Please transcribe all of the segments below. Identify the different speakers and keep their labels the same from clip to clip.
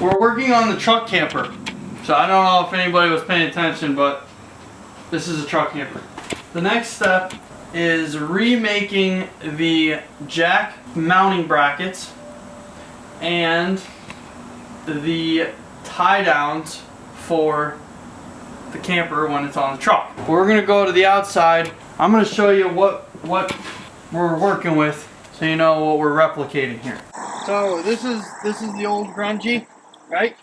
Speaker 1: We're working on the truck camper. So I don't know if anybody was paying attention, but this is a truck camper. The next step is remaking the jack mounting brackets and the tie downs for the camper when it's on the truck. We're gonna go to the outside. I'm gonna show you what we're working with so you know what we're replicating here. So this is the old grungy, right?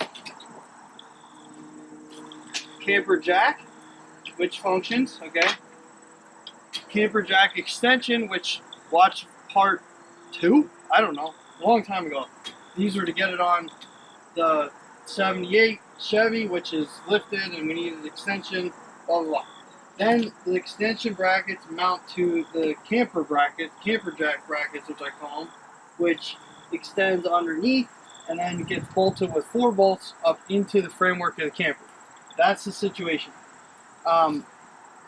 Speaker 1: Camper jack, which functions, okay? Camper jack extension, which watch part 2, I don't know, a long time ago. These were to get it on the 78 Chevy, which is lifted and we needed an extension, blah blah blah. Then the extension brackets mount to the camper jack brackets, which I call them, which extends underneath and then gets bolted with 4 bolts up into the framework of the camper. That's the situation.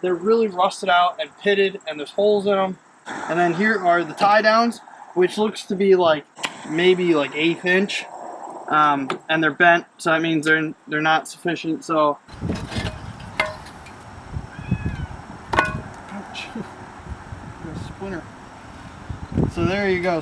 Speaker 1: They're really rusted out and pitted, and there's holes in them. And then here are the tie downs, which looks to be like maybe like 1/8 inch, and they're bent, so that means they're not sufficient. So, ouch, a splinter. So there you go.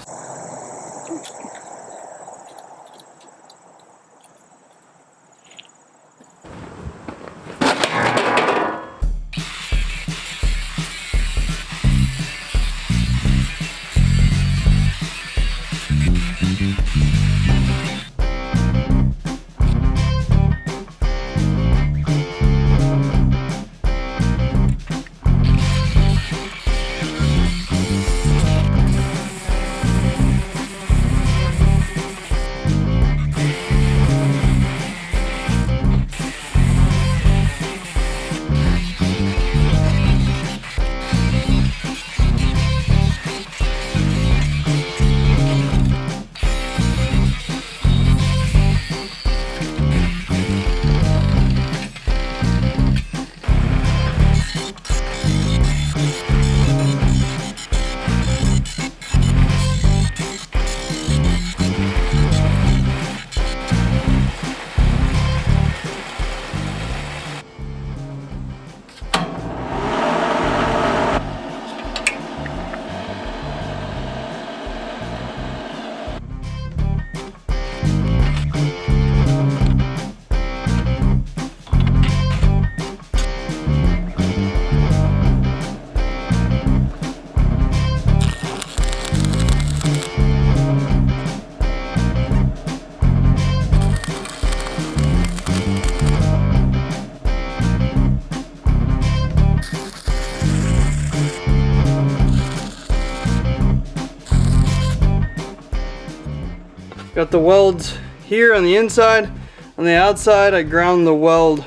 Speaker 1: Got the welds here on the inside. On the outside, I ground the weld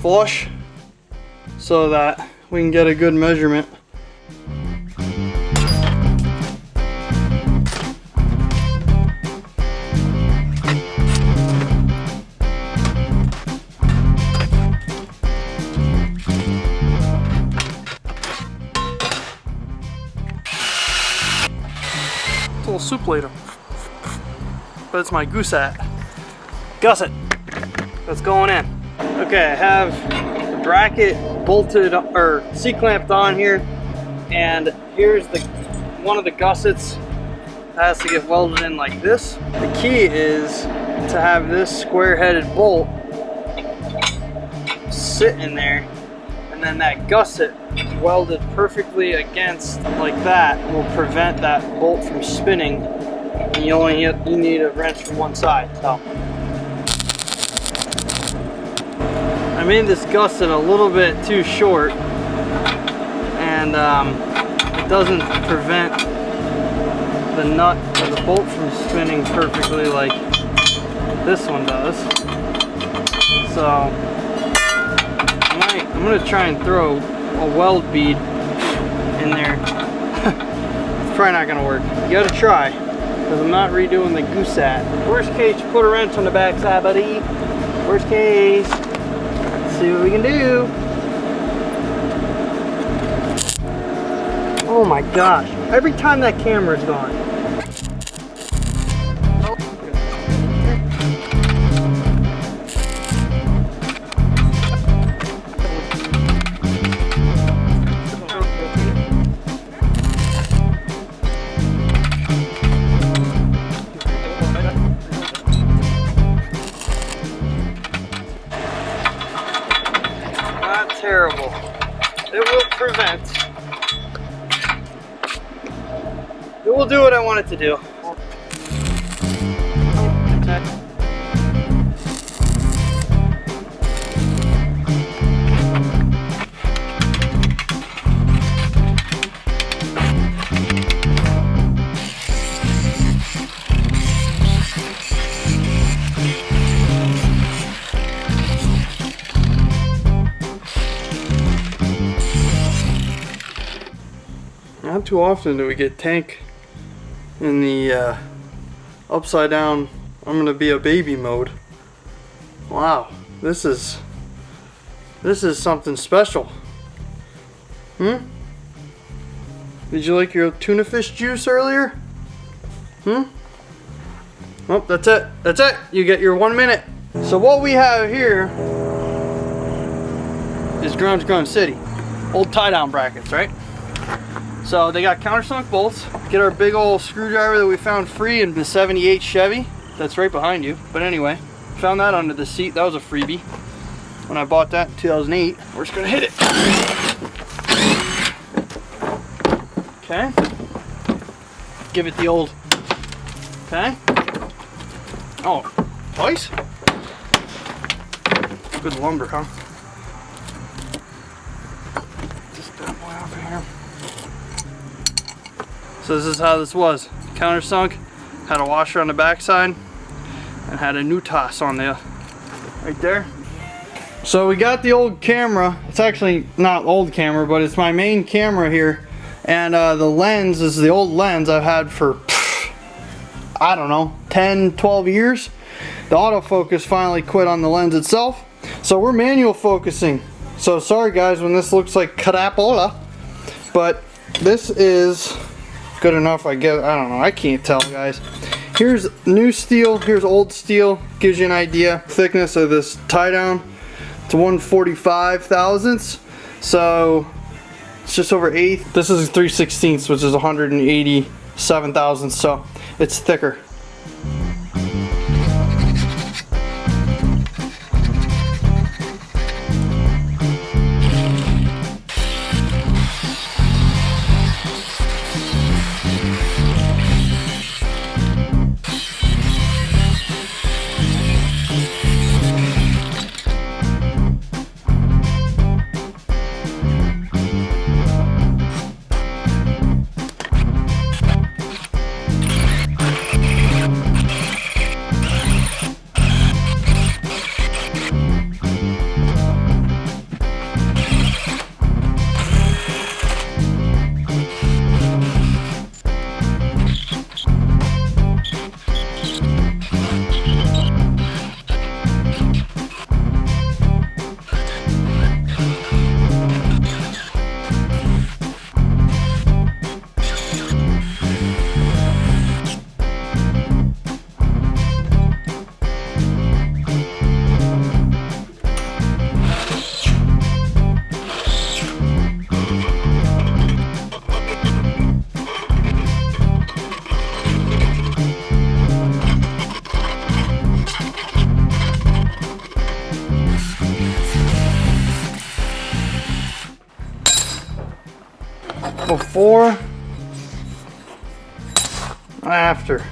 Speaker 1: flush so that we can get a good measurement. It's a little soup later. But it's my gusset that's going in. Okay, I have the bracket bolted or C-clamped on here, and here's one of the gussets that has to get welded in like this. The key is to have this square-headed bolt sit in there, and then that gusset welded perfectly against like that will prevent that bolt from spinning. And you need a wrench from one side. So I made this gusset a little bit too short, and it doesn't prevent the nut or the bolt from spinning perfectly like this one does. So I'm gonna try and throw a weld bead in there. It's probably not gonna work. You gotta try, because I'm not redoing the gusset. Worst case, you put a wrench on the backside, buddy. Worst case. Let's see what we can do. Oh my gosh. Every time that camera's gone. vent. It will do what I want it to do. Not too often do we get tank in the upside down, I'm gonna be a baby mode. Wow, this is something special. Did you like your tuna fish juice earlier? Oh, that's it. That's it. You get your 1 minute. So what we have here is Grunge Gun City. Old tie-down brackets, right? So they got countersunk bolts. Get our big old screwdriver that we found free in the 78 Chevy. That's right behind you. But anyway, found that under the seat. That was a freebie when I bought that in 2008. We're just gonna hit it. Okay. Give it the old. Okay. Oh, twice? Good lumber, huh? Just that boy over here. So this is how this was. Countersunk, had a washer on the backside, and had a new toss on there, right there. So we got the old camera. It's actually not old camera, but it's my main camera here. And the lens is the old lens I've had for, I don't know, 10, 12 years. The autofocus finally quit on the lens itself. So we're manual focusing. So sorry guys when this looks like crapola, but this is good enough, I guess. I don't know, I can't tell guys. Here's new steel, here's old steel. Gives you an idea. Thickness of this tie down. It's 145 thousandths. So it's just over 1/8. This is 3/16, which is 187 thousandths, so it's thicker. Before, after.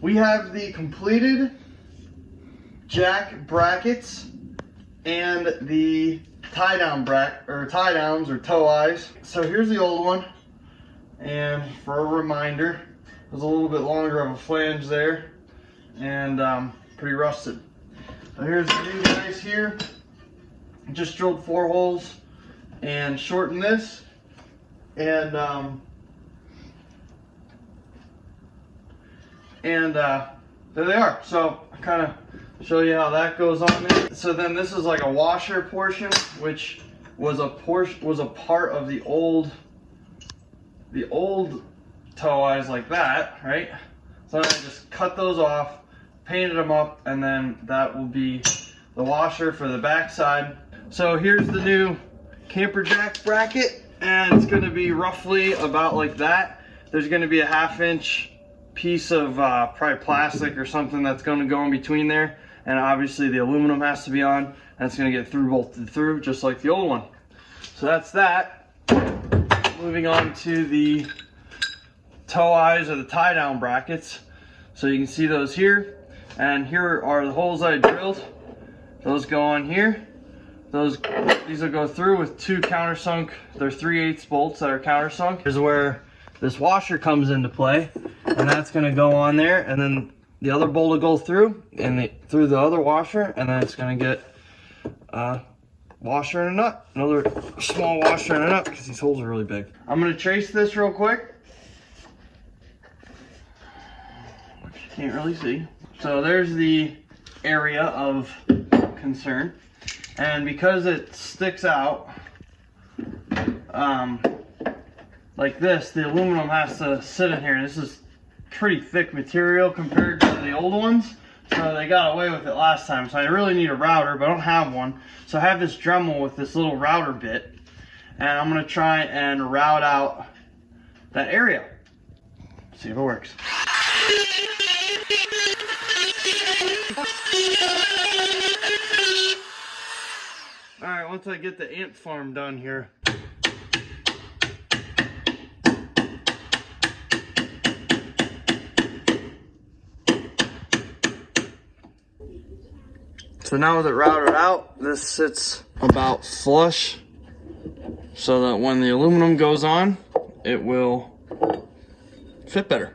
Speaker 1: We have the completed jack brackets and the tie downs or toe eyes. So here's the old one, and for a reminder, there's a little bit longer of a flange there, and pretty rusted. So here's the new guys here. Just drilled 4 holes and shortened this, and there they are. So I kind of show you how that goes on there. So then this is like a washer portion, which was a part of the old toe eyes like that, right? So I just cut those off, painted them up, and then that will be the washer for the back side. So here's the new camper jack bracket, and it's going to be roughly about like that. There's going to be a 1/2 inch piece of probably plastic or something that's going to go in between there, and obviously the aluminum has to be on, and it's going to get bolted through just like the old one. So that's that. Moving on to the toe eyes or the tie down brackets. So you can see those here, and here are the holes I drilled. Those go on here. These will go through with 2 countersunk. They're 3/8 bolts that are countersunk. Here's where this washer comes into play, and that's going to go on there, and then the other bolt will go through and through the other washer, and then it's going to get a washer and a nut, another small washer and a nut, because these holes are really big. I'm going to trace this real quick, which you can't really see. So there's the area of concern, and because it sticks out like this, the aluminum has to sit in here. This is pretty thick material compared to the old ones, so they got away with it last time. So I really need a router, but I don't have one. So I have this Dremel with this little router bit, and I'm going to try and route out that area. See if it works. Alright, once I get the ant farm done here. So now with it routed out, this sits about flush so that when the aluminum goes on, it will fit better.